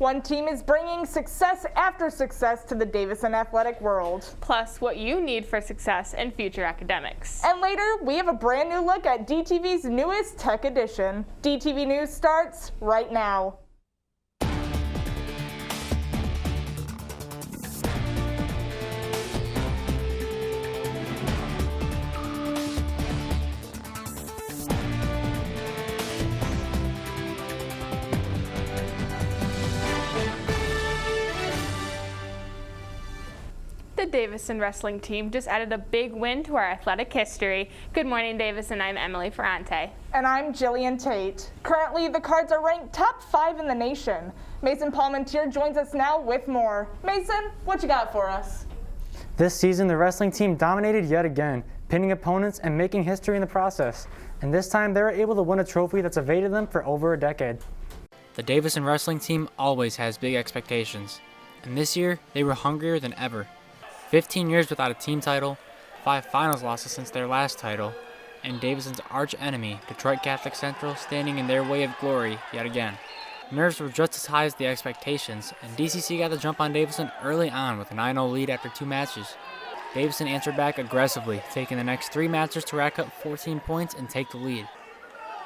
One team is bringing success after success to the Davison athletic world. Plus, what you need for success in future academics. And later, we have a brand new look at DTV's newest Tech Edition. DTV News starts right now. The Davison wrestling team just added a big win to our athletic history. Good morning, Davison. I'm Emily Ferrante. And I'm Jillian Tate. Currently, the Cards are ranked top 5 in the nation. Mason Palmentier joins us now with more. Mason, what you got for us? This season, the wrestling team dominated yet again, pinning opponents and making history in the process. And this time, they were able to win a trophy that's evaded them for over a decade. The Davison wrestling team always has big expectations. And this year, they were hungrier than ever. 15 years without a team title, 5 finals losses since their last title, and Davison's arch enemy, Detroit Catholic Central, standing in their way of glory yet again. Nerves were just as high as the expectations, and DCC got the jump on Davison early on with a 9-0 lead after 2 matches. Davison answered back aggressively, taking the next 3 matches to rack up 14 points and take the lead.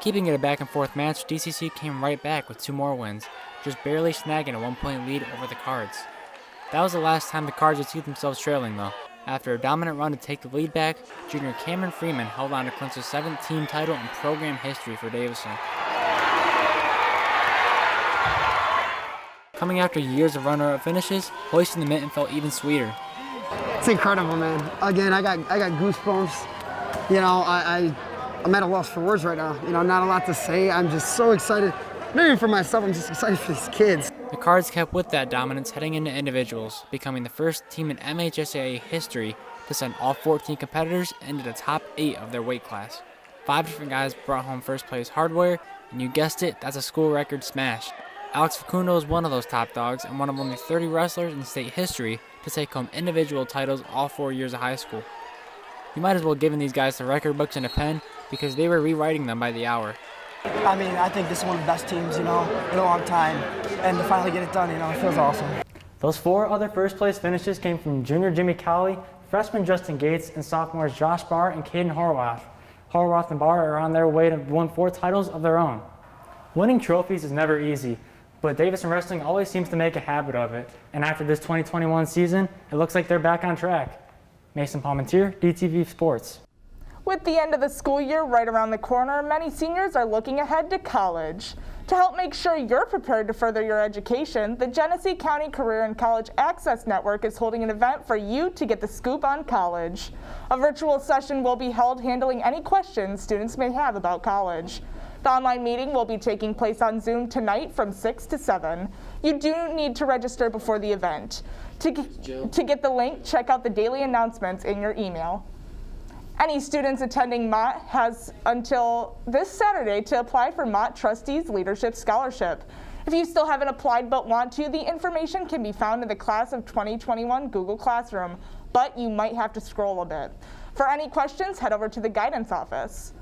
Keeping it a back-and-forth match, DCC came right back with 2 more wins, just barely snagging a 1-point lead over the Cards. That was the last time the Cards would see themselves trailing, though. After a dominant run to take the lead back, junior Cameron Freeman held on to clinch the 7th team title in program history for Davison. Coming after years of runner-up finishes, hoisting the mitten felt even sweeter. It's incredible, man. Again, I got goosebumps. You know, I'm at a loss for words right now. You know, not a lot to say. I'm just so excited. Not even for myself, I'm just excited for these kids. The Cards kept with that dominance heading into individuals, becoming the first team in MHSAA history to send all 14 competitors into the top 8 of their weight class. 5 different guys brought home first place hardware, and you guessed it, that's a school record smash. Alex Facundo is one of those top dogs and one of only 30 wrestlers in state history to take home individual titles all 4 years of high school. You might as well give these guys the record books and a pen because they were rewriting them by the hour. I mean, I think this is one of the best teams, you know, in a long time. And to finally get it done, you know, it feels awesome. Those 4 other first-place finishes came from junior Jimmy Cowley, freshman Justin Gates, and sophomores Josh Barr and Caden Horwath. Horwath and Barr are on their way to win 4 titles of their own. Winning trophies is never easy, but Davison Wrestling always seems to make a habit of it. And after this 2021 season, it looks like they're back on track. Mason Palmentier, DTV Sports. With the end of the school year right around the corner, many seniors are looking ahead to college. To help make sure you're prepared to further your education, the Genesee County Career and College Access Network is holding an event for you to get the scoop on college. A virtual session will be held handling any questions students may have about college. The online meeting will be taking place on Zoom tonight from 6 to 7. You do need to register before the event. To get the link, check out the daily announcements in your email. Any students attending Mott has until this Saturday to apply for Mott Trustees Leadership Scholarship. If you still haven't applied but want to, the information can be found in the Class of 2021 Google Classroom, but you might have to scroll a bit. For any questions, head over to the guidance office.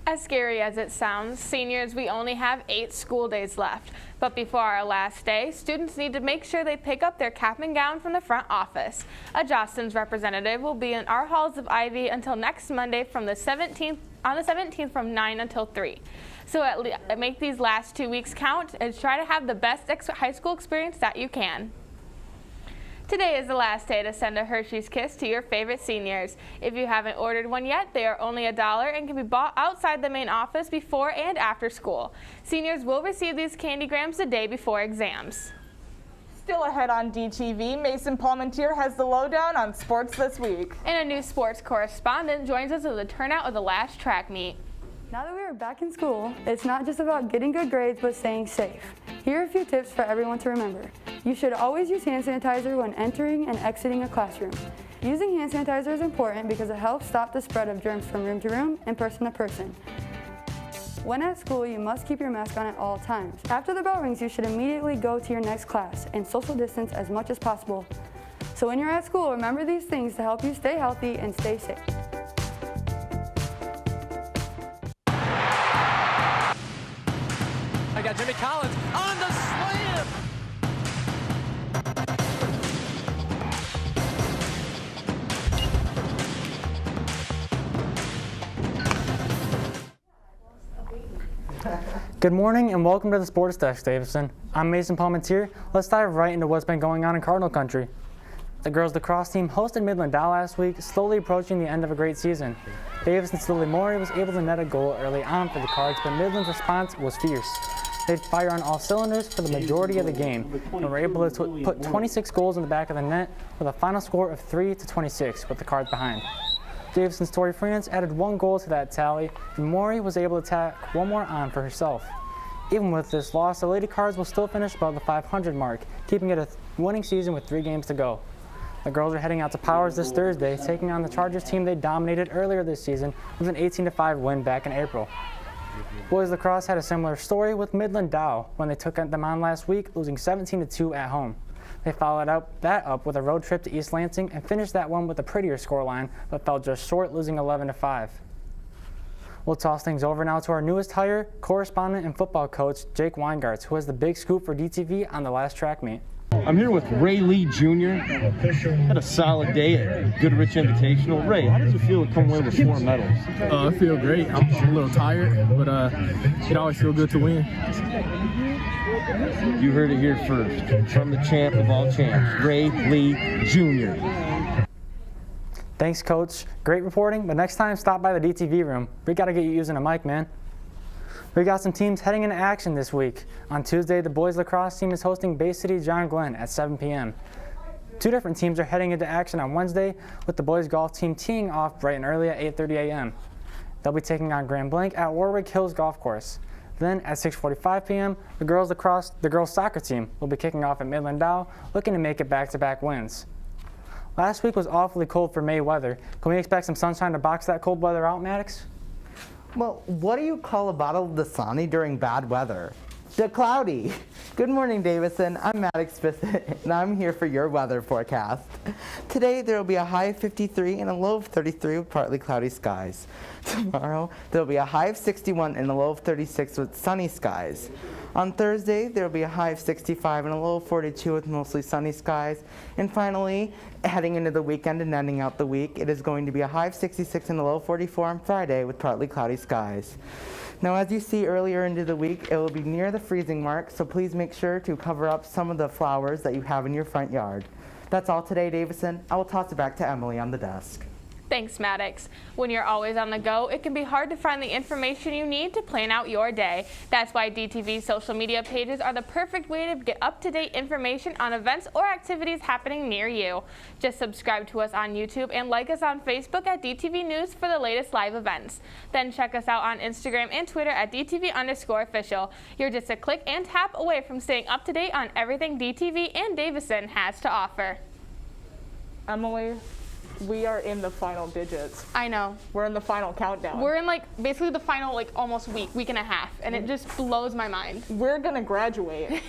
As scary as it sounds, seniors, we only have 8 school days left. But before our last day, students need to make sure they pick up their cap and gown from the front office. A Jostens representative will be in our halls of Ivy until next Monday from the 17th from 9 until 3. So make these last 2 weeks count and try to have the best high school experience that you can. Today is the last day to send a Hershey's Kiss to your favorite seniors. If you haven't ordered one yet, they are only $1 and can be bought outside the main office before and after school. Seniors will receive these candygrams the day before exams. Still ahead on DTV, Mason Palmentier has the lowdown on sports this week. And a new sports correspondent joins us with the turnout of the last track meet. Now that we are back in school, it's not just about getting good grades, but staying safe. Here are a few tips for everyone to remember. You should always use hand sanitizer when entering and exiting a classroom. Using hand sanitizer is important because it helps stop the spread of germs from room to room and person to person. When at school, you must keep your mask on at all times. After the bell rings, you should immediately go to your next class and social distance as much as possible. So when you're at school, remember these things to help you stay healthy and stay safe. I got Jimmy Collins on the slam. Good morning and welcome to the Sports Desk, Davison. I'm Mason Palmentier. Let's dive right into what's been going on in Cardinal Country. The girls lacrosse team hosted Midland Dow last week, slowly approaching the end of a great season. Davison's Lily Morey was able to net a goal early on for the Cards, but Midland's response was fierce. They'd fire on all cylinders for the majority of the game and were able to put 26 goals in the back of the net with a final score of 3-26 with the Cards behind. Davison's Tori France added 1 goal to that tally, and Morey was able to tack 1 more on for herself. Even with this loss, the Lady Cards will still finish above the 500 mark, keeping it a winning season with 3 games to go. The girls are heading out to Powers this Thursday, taking on the Chargers team they dominated earlier this season with an 18-5 win back in April. Boys lacrosse had a similar story with Midland Dow when they took them on last week, losing 17-2 at home. They followed that up with a road trip to East Lansing and finished that one with a prettier scoreline, but fell just short, losing 11-5. We'll toss things over now to our newest hire, correspondent and football coach Jake Weingartz, who has the big scoop for DTV on the last track meet. I'm here with Ray Lee Jr. Had a solid day at Goodrich Invitational. Ray, how does it feel to come away with 4 medals? I feel great. I'm a little tired, but it always feels good to win. You heard it here first from the champ of all champs, Ray Lee Jr. Thanks, Coach. Great reporting, but next time stop by the DTV room. We got to get you using a mic, man. We got some teams heading into action this week. On Tuesday, the boys lacrosse team is hosting Bay City John Glenn at 7 p.m. 2 different teams are heading into action on Wednesday, with the boys golf team teeing off bright and early at 8:30 a.m. They'll be taking on Grand Blanc at Warwick Hills Golf Course. Then at 6:45 p.m., the girls soccer team will be kicking off at Midland Dow, looking to make it back-to-back wins. Last week was awfully cold for May weather. Can we expect some sunshine to box that cold weather out, Maddox? Well, what do you call a bottle of Dasani during bad weather? The cloudy. Good morning, Davison. I'm Maddox Bissett, and I'm here for your weather forecast. Today, there will be a high of 53 and a low of 33 with partly cloudy skies. Tomorrow, there will be a high of 61 and a low of 36 with sunny skies. On Thursday, there will be a high of 65 and a low of 42 with mostly sunny skies. And finally, heading into the weekend and ending out the week, it is going to be a high of 66 and a low of 44 on Friday with partly cloudy skies. Now, as you see earlier into the week, it will be near the freezing mark, so please make sure to cover up some of the flowers that you have in your front yard. That's all today, Davison. I will toss it back to Emily on the desk. Thanks, Maddox. When you're always on the go, it can be hard to find the information you need to plan out your day. That's why DTV's social media pages are the perfect way to get up-to-date information on events or activities happening near you. Just subscribe to us on YouTube and like us on Facebook at DTV News for the latest live events. Then check us out on Instagram and Twitter at DTV_official. You're just a click and tap away from staying up to date on everything DTV and Davison has to offer. Emily, we are in the final digits. I know. We're in the final countdown. We're in basically the final almost week and a half, and it just blows my mind. We're gonna graduate.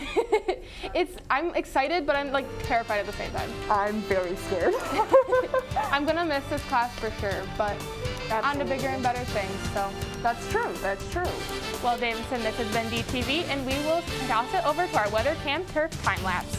I'm excited, but I'm terrified at the same time. I'm very scared. I'm gonna miss this class for sure, but on to bigger and better things, so. That's true, that's true. Well, Davison, this has been DTV, and we will toss it over to our weather cam turf time lapse.